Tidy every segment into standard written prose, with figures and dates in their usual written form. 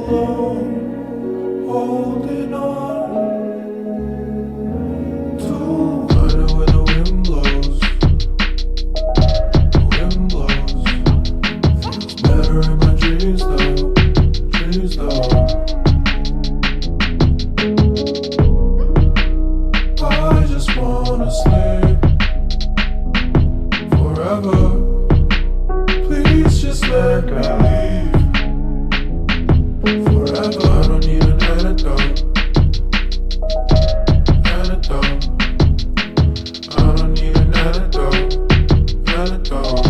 alone, holding on to. I know where the wind blows. The wind blows. Feels better in my dreams though. Dreams though. I just wanna sleep forever. Please just let me leave forever. I don't need an antidote. Antidote. I don't need an antidote. Antidote.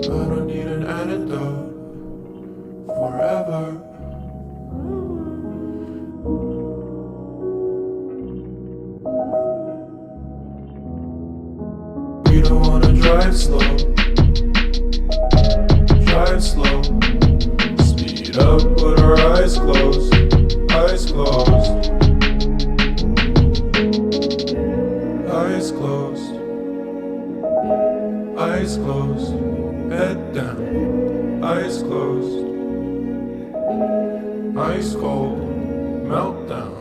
I don't need an antidote forever. We don't wanna drive slow. Drive slow. Speed up, put our eyes closed. Eyes closed. Eyes closed. Eyes closed. Head down. Eyes closed. Ice cold. Meltdown.